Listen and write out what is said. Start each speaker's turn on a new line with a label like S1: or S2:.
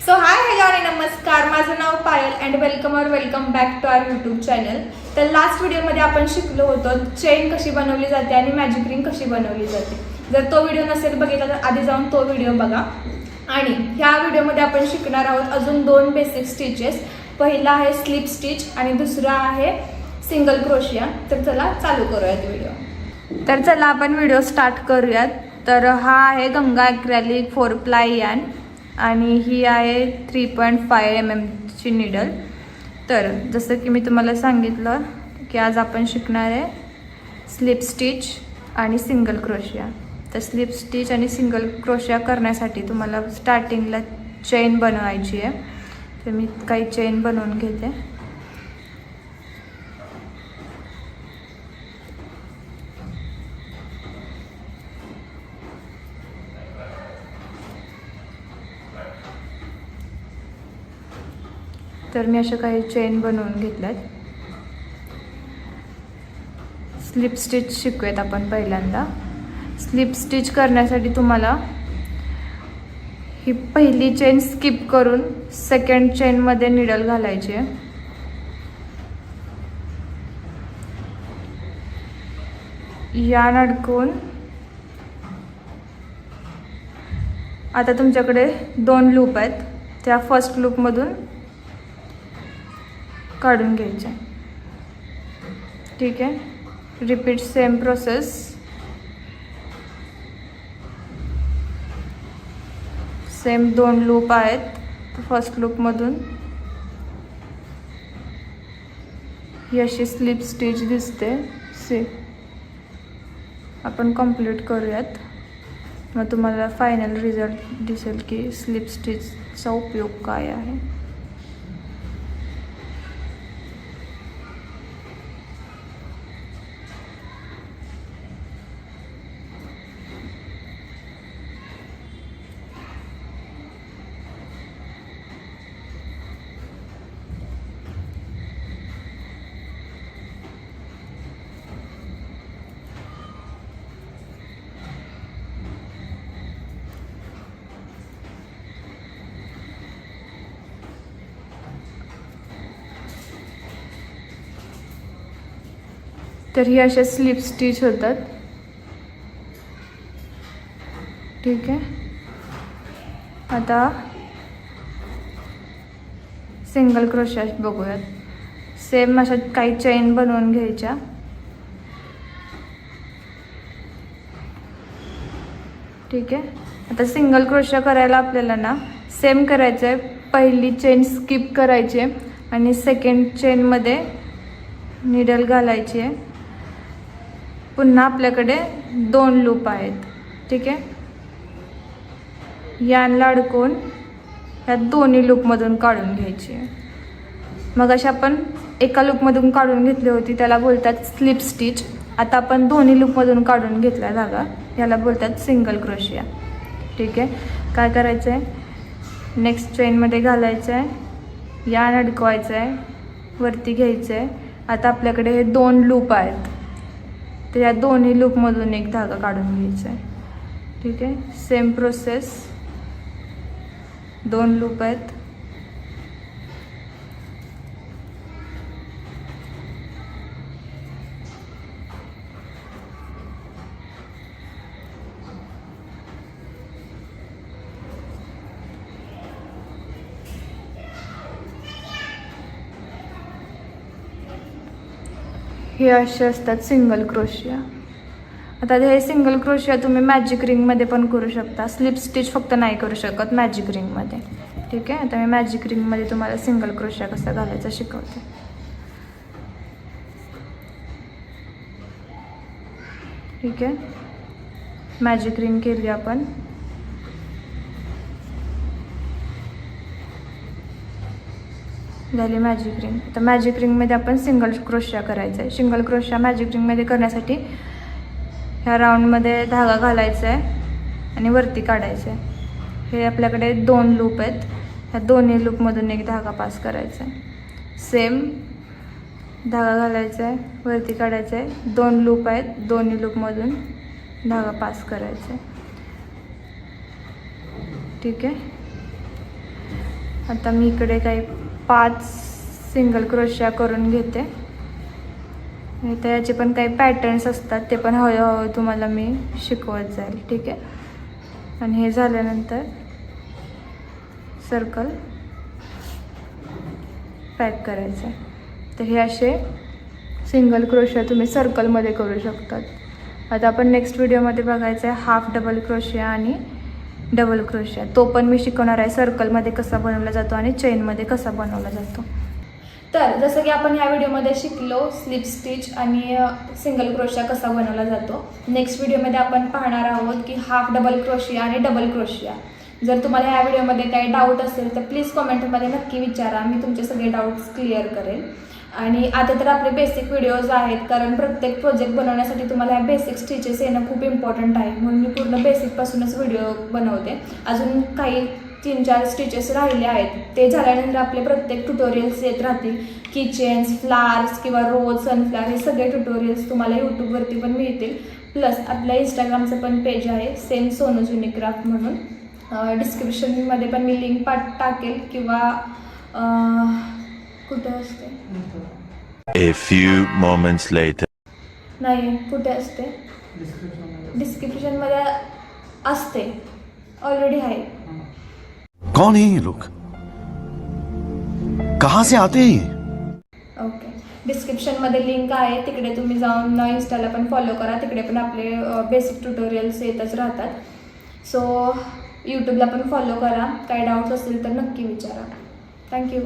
S1: So hi hello आणि नमस्कार, माझं नाव Payal and welcome back to our YouTube channel. तर लास्ट व्हिडिओमध्ये आपण शिकलो होतो चेन कशी बनवली जाते आणि मॅजिक रिंग कशी बनवली जाते. जर तो व्हिडिओ नसेल बघितला तर आधी जाऊन तो व्हिडिओ बघा. आणि ह्या व्हिडिओमध्ये आपण शिकणार आहोत अजून दोन बेसिक स्टिचेस. पहिला आहे स्लिप स्टिच आणि दुसरा आहे सिंगल क्रोशिया. तर चला चालू करूयात व्हिडिओ. तर चला आपण व्हिडिओ स्टार्ट करूयात. तर हा आहे गंगा ॲक्रेलिक 4 प्लाय यार्न आणि ही आहे 3.5 mm ची निडल. तर जसं की मी तुम्हाला सांगितलं की आज आपण शिकणार आहे स्लिप स्टिच आणि सिंगल क्रोशिया. तर स्लिप स्टिच आणि सिंगल क्रोशिया करण्यासाठी तुम्हाला स्टार्टिंगला चेन बनवायची आहे. तर मी काही चेन बनवून घेते. तर मी अशा काही चेन बनवून घेतल्यात. स्लिप स्टिच शिकूयात आपण पहिल्यांदा. स्लिप स्टिच करण्यासाठी तुम्हाला ही पहिली चेन स्किप करून सेकंड चेनमध्ये निडल घालायची आहे. यार्न अडकवून आता तुमच्याकडे 2 लूप आहेत, त्या फर्स्ट लूपमधून काढून घ्यायचे. ठीक आहे, repeat same process. Same 2 loop आहेत, फर्स्ट लूपमधून ही अशी स्लिप स्टिच दिसते. आपण कंप्लीट करूयात, मग तुम्हाला फायनल रिझल्ट दिसेल की स्लिप स्टिचचा उपयोग काय आहे. तर ही अशा स्लिप स्टिच होतात. ठीक आहे, आता सिंगल क्रोशिया बघूयात. सेम अशा काही चेन बनवून घ्यायच्या. ठीक आहे, आता सिंगल क्रोशिया करायला आपल्याला ना सेम करायचं आहे. पहिली चेन स्किप करायची आहे आणि सेकंड चेनमध्ये निडल घालायची आहे. पुन्हा आपल्याकडे 2 लूप आहेत. ठीक आहे, यार्नला अडकवून ह्या दोन्ही लूपमधून काढून घ्यायची आहे. मग अशा आपण एका लूपमधून काढून घेतली होती त्याला बोलतात स्लिप स्टिच. आता आपण दोन्ही लूपमधून काढून घेतला धागा, याला बोलतात सिंगल क्रोशिया. ठीक आहे, काय करायचं आहे, नेक्स्ट चेनमध्ये घालायचं आहे, यार्न अडकवायचं आहे, वरती घ्यायचं आहे. आता आपल्याकडे हे 2 लूप आहेत, तर या दोन्ही लूपमधून एक धागा काढून घ्यायचा आहे. ठीक आहे, सेम प्रोसेस. 2 लूप आहेत. हे असे असतात सिंगल क्रोशिया. आता हे सिंगल क्रोशिया तुम्ही मॅजिक रिंगमध्ये पण करू शकता. स्लिप स्टिच फक्त नाही करू शकत मॅजिक रिंगमध्ये. ठीक आहे, आता मी मॅजिक रिंगमध्ये तुम्हाला सिंगल क्रोशिया कसा घालायचा शिकवते. ठीक आहे, मॅजिक रिंग केली आपण. झाली मॅजिक रिंग. तर मॅजिक रिंगमध्ये आपण सिंगल क्रोशिया करायचं आहे. सिंगल क्रोशिया मॅजिक रिंगमध्ये करण्यासाठी ह्या राऊंडमध्ये धागा घालायचा आहे आणि वरती काढायचं आहे. हे आपल्याकडे 2 लूप आहेत, ह्या दोन्ही लूपमधून एक धागा पास करायचा आहे. सेम धागा घालायचा आहे, वरती काढायचा आहे. 2 लूप आहेत, दोन्ही लूपमधून धागा पास करायचा आहे. ठीक आहे, आता मी इकडे काही 5 सिंगल क्रोशिया करून घेते. तर याचे पण काही पॅटर्न्स असतात, ते पण हळूहळू तुम्हाला मी शिकवत जाईल. ठीक आहे. आणि हे झाल्यानंतर सर्कल पॅक करायचं आहे. तर हे असे सिंगल क्रोशिया तुम्ही सर्कलमध्ये करू शकतात. आता आपण नेक्स्ट व्हिडिओमध्ये बघायचं आहे हाफ डबल क्रोशिया आणि डबल क्रोशिया. तो पण मी शिकवणार आहे, सर्कलमध्ये कसा बनवला जातो आणि चेनमध्ये कसा बनवला जातो. तर जसं की आपण ह्या व्हिडिओमध्ये शिकलो स्लिप स्टिच आणि सिंगल क्रोशिया कसा बनवला जातो. नेक्स्ट व्हिडिओमध्ये आपण पाहणार आहोत की हाफ डबल क्रोशिया आणि डबल क्रोशिया. जर तुम्हाला ह्या व्हिडिओमध्ये काही डाऊट असेल तर प्लीज कॉमेंटमध्ये नक्की विचारा, मी तुमचे सगळे डाऊट्स क्लिअर करेन. आणि आता तर आपले बेसिक व्हिडिओज आहेत, कारण प्रत्येक प्रोजेक्ट बनवण्यासाठी तुम्हाला ह्या बेसिक स्टिचेस येणं खूप इम्पॉर्टंट आहे, म्हणून मी पूर्ण बेसिकपासूनच व्हिडिओ बनवते. अजून काही 3-4 स्टिचेस राहिले आहेत, ते झाल्यानंतर आपले प्रत्येक ट्युटोरियल्स येत राहतील. किचेन्स, फ्लावर्स किंवा रोज, सनफ्लावर हे सगळे ट्युटोरियल्स तुम्हाला यूट्यूबवरती पण मिळतील. प्लस आपल्या इंस्टाग्रामचं पण पेज आहे सेम सोनूज युनिक्राफ्ट म्हणून. डिस्क्रिप्शनमध्ये पण मी लिंक टाकेल किंवा कुठे असते
S2: A few moments later.
S1: नाही, कुठे असते? डिस्क्रिप्शनमध्ये असते, ऑलरेडी आहे.
S3: कौन है ये लोग, कहाँ से आते हैं ये?
S1: ओके, डिस्क्रिप्शनमध्ये लिंक आहे, तिकडे तुम्ही जाऊन इंस्टाला पण फॉलो करा. तिकडे पण आपले बेसिक ट्युटोरियल्स येतच राहतात. सो यूट्यूबला पण फॉलो करा. काही डाऊट्स असतील तर नक्की विचारा. थँक्यू.